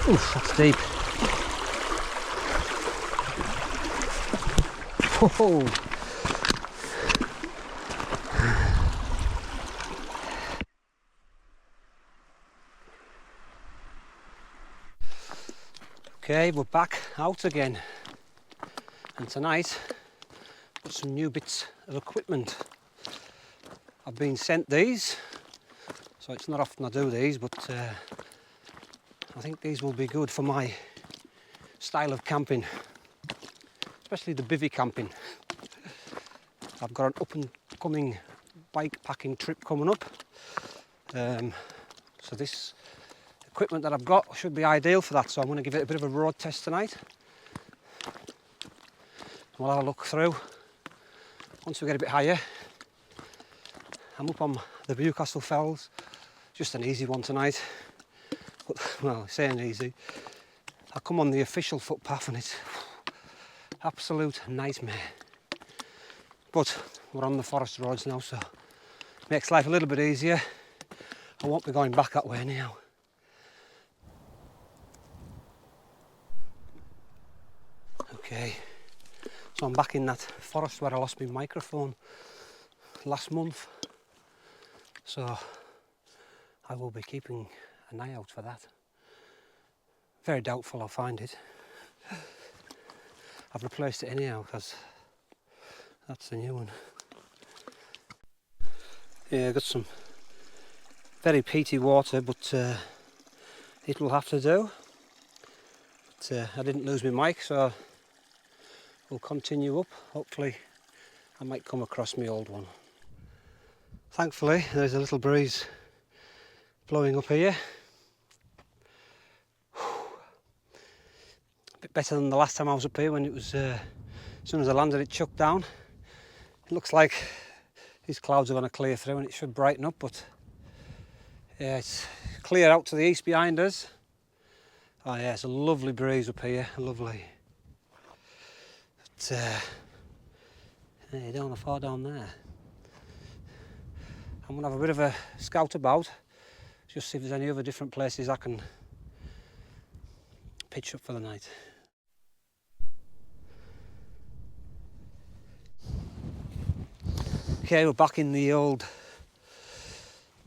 Oof, that's deep. Whoa. Okay, we're back out again, and tonight got some new bits of equipment. I've been sent these, so it's not often I do these, but I think these will be good for my style of camping, especially the bivvy camping. I've got an up and coming bike packing trip coming up, so this equipment that I've got should be ideal for that, so I'm going to give it a bit of a road test tonight. We'll have a look through. Once we get a bit higher, I'm up on the Bewcastle Fells. Just an easy one tonight, but well, saying easy, I come on the official footpath and it's absolute nightmare. But we're on the forest roads now, so it makes life a little bit easier. I won't be going back that way anyhow. Okay, so I'm back in that forest where I lost my microphone last month, so I will be keeping an eye out for that. Very doubtful I'll find it. I've replaced it anyhow because that's the new one. Yeah, I've got some very peaty water, but it will have to do. But I didn't lose my mic, so we'll continue up. Hopefully I might come across my old one. Thankfully there's a little breeze blowing up here. A bit better than the last time I was up here when it was, as soon as I landed it chucked down. It looks like these clouds are going to clear through and it should brighten up, but yeah, it's clear out to the east behind us. Oh yeah, it's a lovely breeze up here, lovely. But yeah, you don't want to fall down there. I'm going to have a bit of a scout about, just see if there's any other different places I can pitch up for the night. Okay, we're back in the old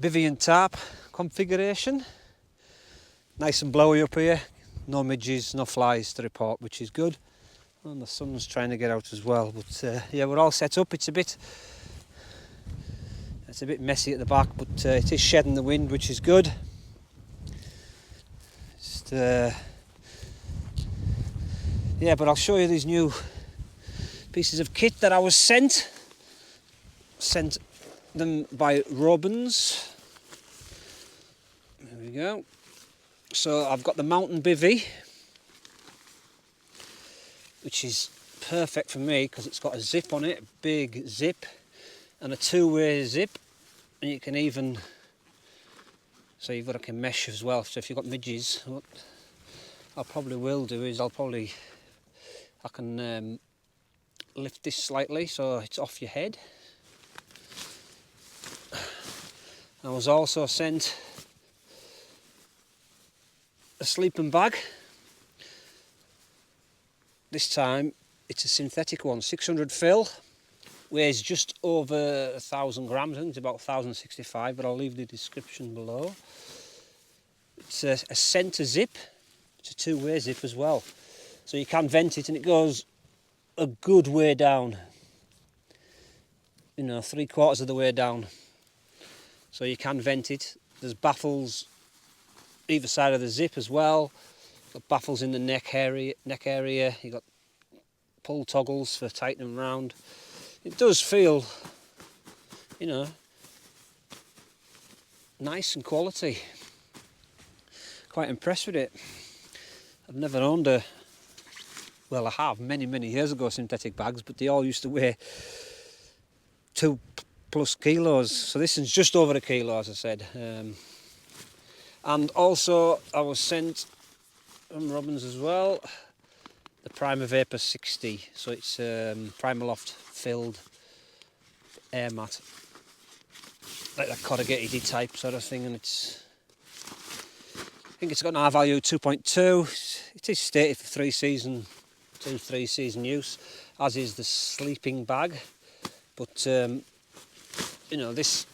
bivvy and tarp configuration. Nice and blowy up here, no midges, no flies to report, which is good. And the sun's trying to get out as well, but yeah, we're all set up. It's a bit messy at the back, but it is shedding the wind, which is good. Just yeah, but I'll show you these new pieces of kit that I was sent them by Robens. There we go. So I've got the mountain bivvy, which is perfect for me because it's got a zip on it, a big zip, and a two-way zip, and you can even, so you've got like a mesh as well, so if you've got midges, what I probably will do is I can lift this slightly so it's off your head. I was also sent a sleeping bag. This time it's a synthetic one, 600 fill, weighs just over 1,000 grams. I think it's about 1,065, but I'll leave the description below. It's a centre zip, it's a two-way zip as well, so you can vent it and it goes a good way down, you know, 3/4 of the way down, so you can vent it. There's baffles either side of the zip as well. Got baffles in the neck area. You got pull toggles for tightening round. It does feel, you know, nice and quality. Quite impressed with it. I've never owned a, well, I have many years ago, synthetic bags, but they all used to weigh 2+ kilos. So this is just over 1 kilo, as I said. And also I was sent from Robens as well the Primer Vapor 60, so it's Primaloft filled air mat, like that corrugated type sort of thing, and think it's got an R value of 2.2. It is stated for 3 season use, as is the sleeping bag. But you know, this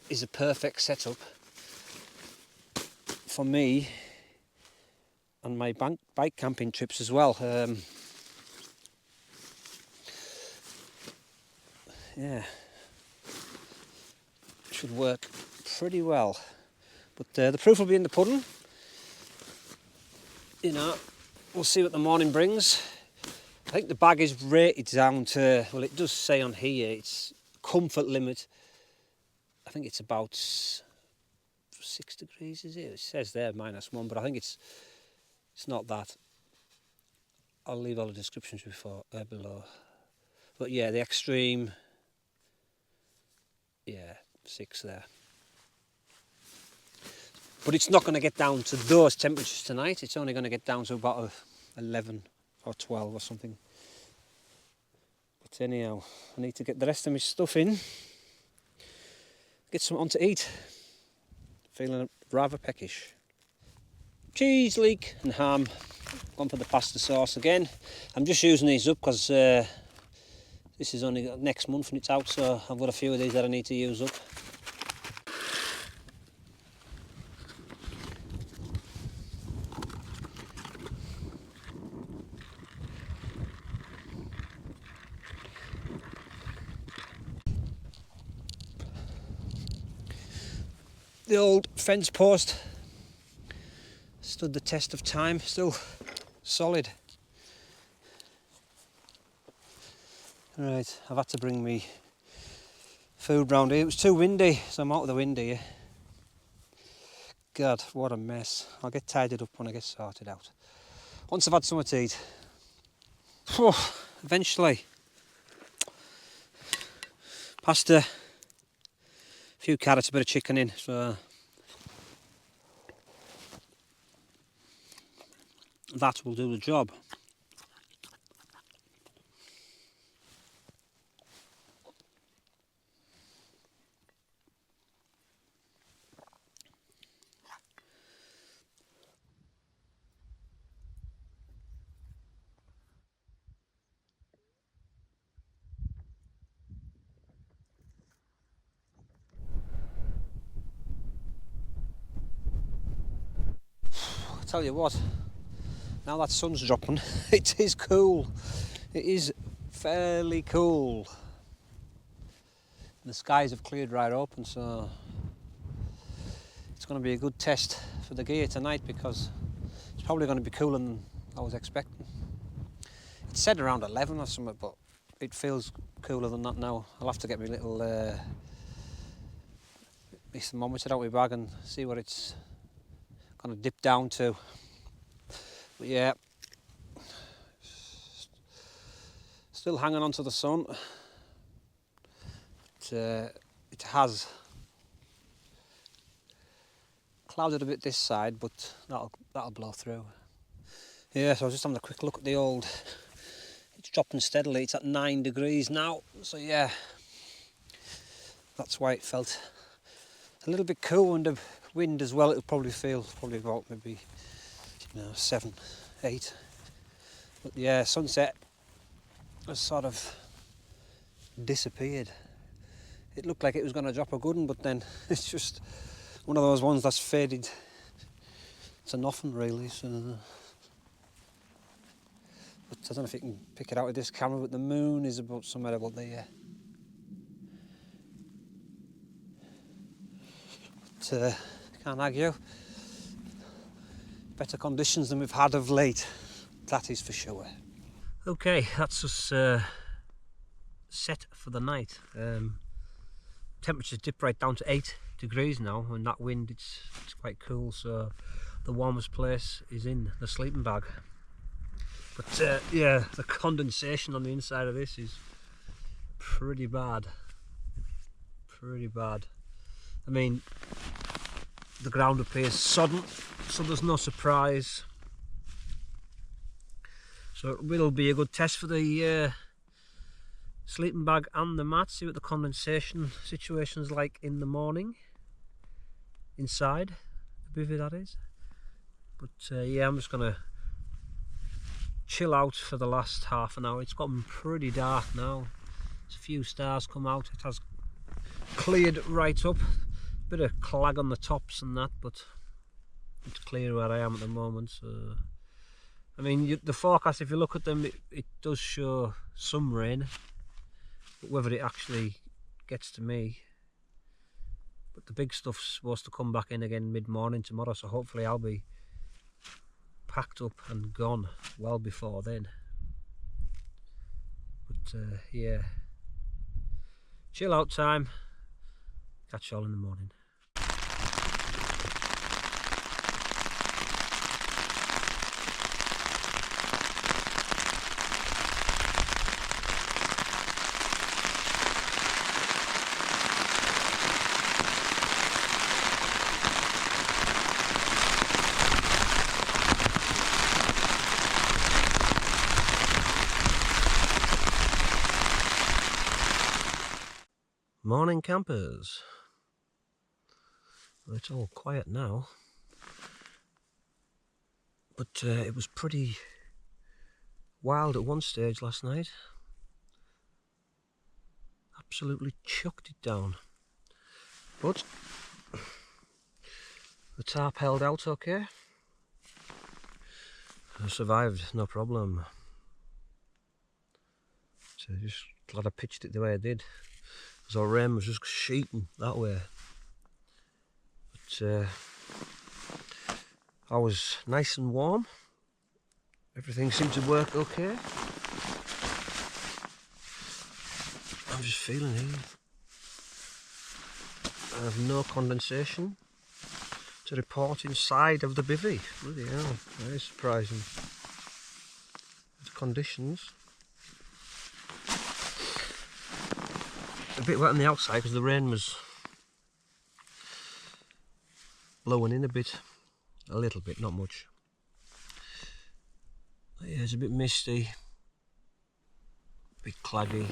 is a perfect setup for me and my bike camping trips as well. Yeah, should work pretty well. But the proof will be in the pudding. You know, we'll see what the morning brings. I think the bag is rated down to, well, it does say on here, it's comfort limit. I think it's about 6 degrees, is it? It says there -1, but I think it's not that. I'll leave all the descriptions below. But yeah, the extreme, yeah, 6 there. But it's not going to get down to those temperatures tonight. It's only going to get down to about 11 or 12 or something. But anyhow, I need to get the rest of my stuff in. Get something on to eat. Feeling rather peckish. Cheese, leek and ham. Gone for the pasta sauce again. I'm just using these up because this is only next month when it's out, so I've got a few of these that I need to use up. The old fence post stood the test of time, still solid. Right, I've had to bring me food round here. It was too windy, so I'm out of the wind here. God, what a mess. I'll get tidied up when I get sorted out. Once I've had something to eat. Eventually. Pasta. A few carrots, a bit of chicken in, so that will do the job. Tell you what, now that sun's dropping, it is cool. It is fairly cool. The skies have cleared right open, so it's going to be a good test for the gear tonight because it's probably going to be cooler than I was expecting. It said around 11 or something, but it feels cooler than that now. I'll have to get my little my thermometer out of my bag and see what it's going to dip down to. But yeah, still hanging on to the sun. It has clouded a bit this side, but that'll blow through. Yeah, so I was just having a quick look at the old. It's dropping steadily. It's at 9 degrees now. So yeah, that's why it felt a little bit cool, and the wind as well. It'll probably feel about maybe 7, 8. But yeah, sunset has sort of disappeared. It looked like it was going to drop a good one, but then it's just one of those ones that's faded to nothing really. So, but I don't know if you can pick it out with this camera, but the moon is about somewhere about there. But can't argue. Better conditions than we've had of late, that is for sure. Okay, that's us set for the night. Temperatures dip right down to 8 degrees now, and that wind, it's quite cool, so the warmest place is in the sleeping bag. But yeah, the condensation on the inside of this is pretty bad. Pretty bad. I mean, the ground appears sodden, so there's no surprise. So it will be a good test for the sleeping bag and the mat. See what the condensation situation's like in the morning inside the bivvy, that is. But yeah, I'm just gonna chill out for the last half an hour. It's gotten pretty dark now. There's a few stars come out. It has cleared right up. Bit of clag on the tops and that, but it's clear where I am at the moment. So I mean, the forecast, if you look at them, it does show some rain, but whether it actually gets to me. But the big stuff's supposed to come back in again mid-morning tomorrow, so hopefully I'll be packed up and gone well before then. But yeah, chill out time. Catch you all in the morning. Morning campers. Well, it's all quiet now, but it was pretty wild at one stage last night. Absolutely chucked it down, but the tarp held out okay. I survived, no problem. So just glad I pitched it the way I did, because our rain was just sheeting that way. But I was nice and warm. Everything seemed to work okay. I'm just feeling here. I have no condensation to report inside of the bivvy. Bloody hell, very surprising. The conditions. A bit wet on the outside because the rain was blowing in a little bit, not much. But yeah, it's a bit misty, a bit claggy.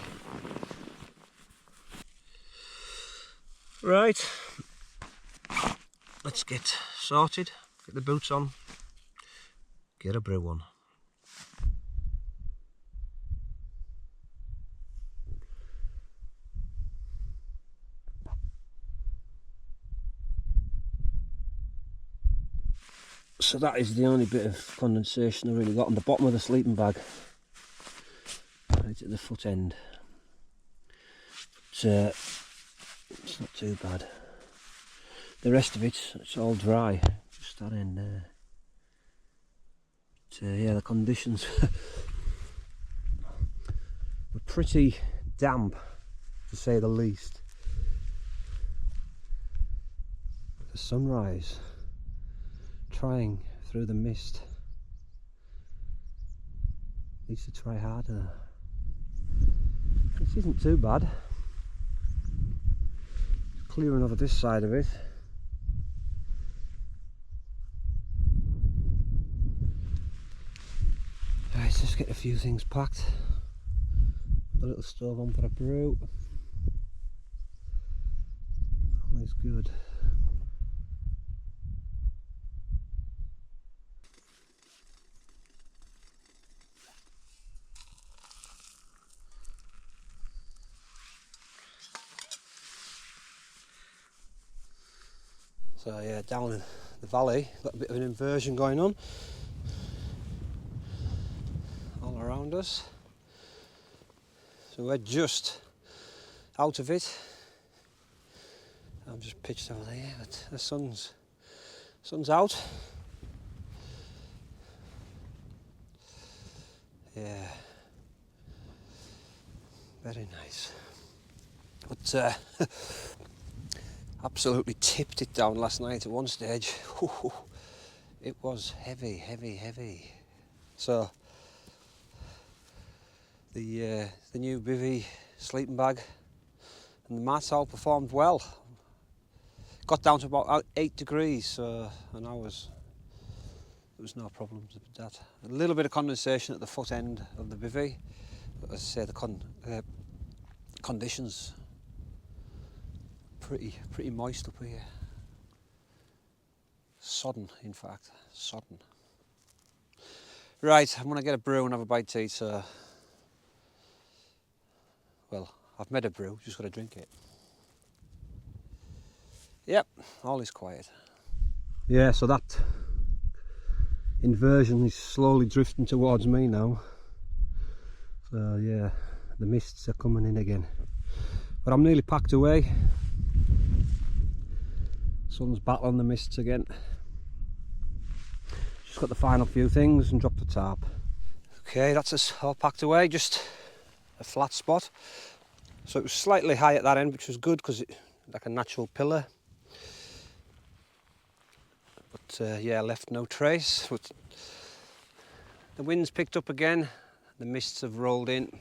Right, let's get sorted, get the boots on, get a brew on. So that is the only bit of condensation I really got on the bottom of the sleeping bag, right at the foot end. But it's not too bad. The rest of it's all dry, just that end there. But yeah, the conditions were pretty damp, to say the least. The sunrise trying through the mist. Needs to try harder. This isn't too bad. Clearing over this side of it. Right, let's just get a few things packed. The little stove on for a brew. Always good. So yeah, down in the valley, got a bit of an inversion going on all around us. So we're just out of it. I'm just pitched over there, but the sun's out. Yeah, very nice. But absolutely tipped it down last night at one stage. It was heavy, heavy, heavy. So the new Bivi sleeping bag and the mats all performed well. Got down to about 8 degrees, and there was no problems with that. A little bit of condensation at the foot end of the Bivi, but as I say, the conditions pretty moist up here. Sodden, in fact, sodden. Right, I'm going to get a brew and have a bite to eat, so... Well, I've made a brew, just got to drink it. Yep, all is quiet. Yeah, so that inversion is slowly drifting towards me now. So yeah, the mists are coming in again. But I'm nearly packed away. Sun's battling the mists again. Just got the final few things and drop the tarp. Okay, that's us all packed away, just a flat spot. So it was slightly high at that end, which was good because it's like a natural pillar. But yeah, left no trace. But the wind's picked up again, the mists have rolled in.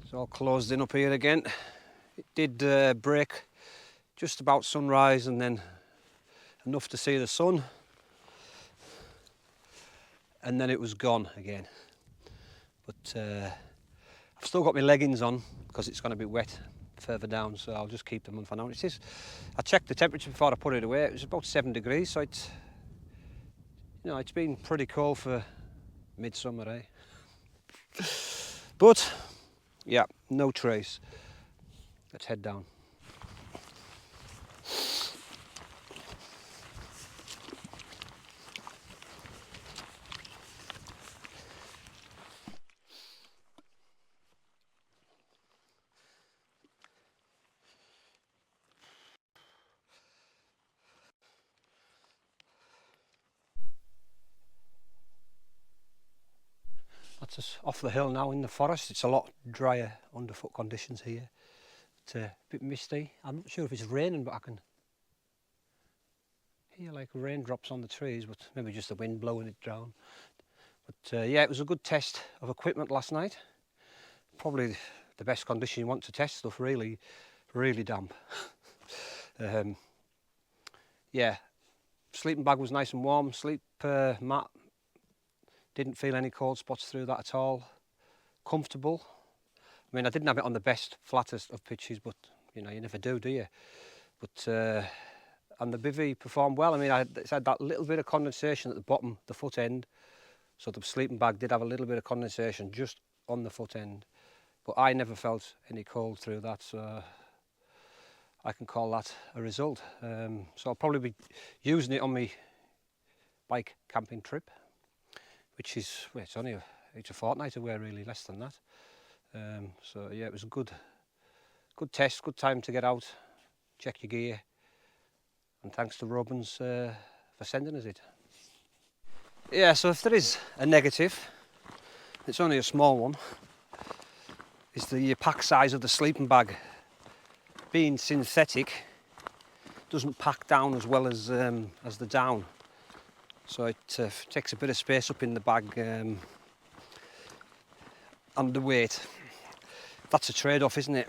It's all closed in up here again. It did break just about sunrise and then enough to see the sun. And then it was gone again. But I've still got my leggings on because it's going to be wet further down, so I'll just keep them on for now. It is, I checked the temperature before I put it away. It was about 7 degrees, so it's, you know, it's been pretty cold for midsummer, eh? But yeah, no trace. Let's head down. That's us off the hill now in the forest. It's a lot drier underfoot conditions here. It's a bit misty. I'm not sure if it's raining, but I can hear like raindrops on the trees, but maybe just the wind blowing it down. But yeah, it was a good test of equipment last night. Probably the best condition you want to test stuff, really damp. Yeah, sleeping bag was nice and warm. Sleep mat, didn't feel any cold spots through that at all. Comfortable. I mean, I didn't have it on the best, flattest of pitches, but you know, you never do you? But and the Bivi performed well. I mean, it's had that little bit of condensation at the bottom, the foot end. So the sleeping bag did have a little bit of condensation just on the foot end. But I never felt any cold through that, so I can call that a result. So I'll probably be using it on my bike camping trip, which is, well, it's a fortnight away really, less than that. So yeah, it was a good test, good time to get out, check your gear, and thanks to Robens for sending us it. Yeah, so if there is a negative, it's only a small one, is the pack size of the sleeping bag. Being synthetic, doesn't pack down as well as the down, so it takes a bit of space up in the bag and the weight. That's a trade-off, isn't it?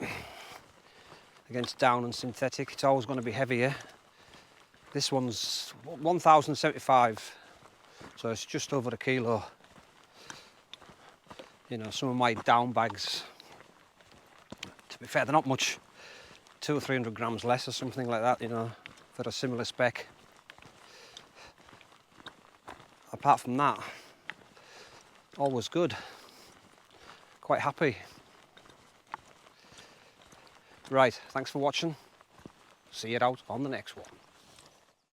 Against down and synthetic, it's always going to be heavier. This one's 1,075, so it's just over a kilo. You know, some of my down bags, to be fair, they're not much, 200 or 300 grams less or something like that, you know, for a similar spec. Apart from that, all was good. Quite happy. Right, thanks for watching. See you out on the next one.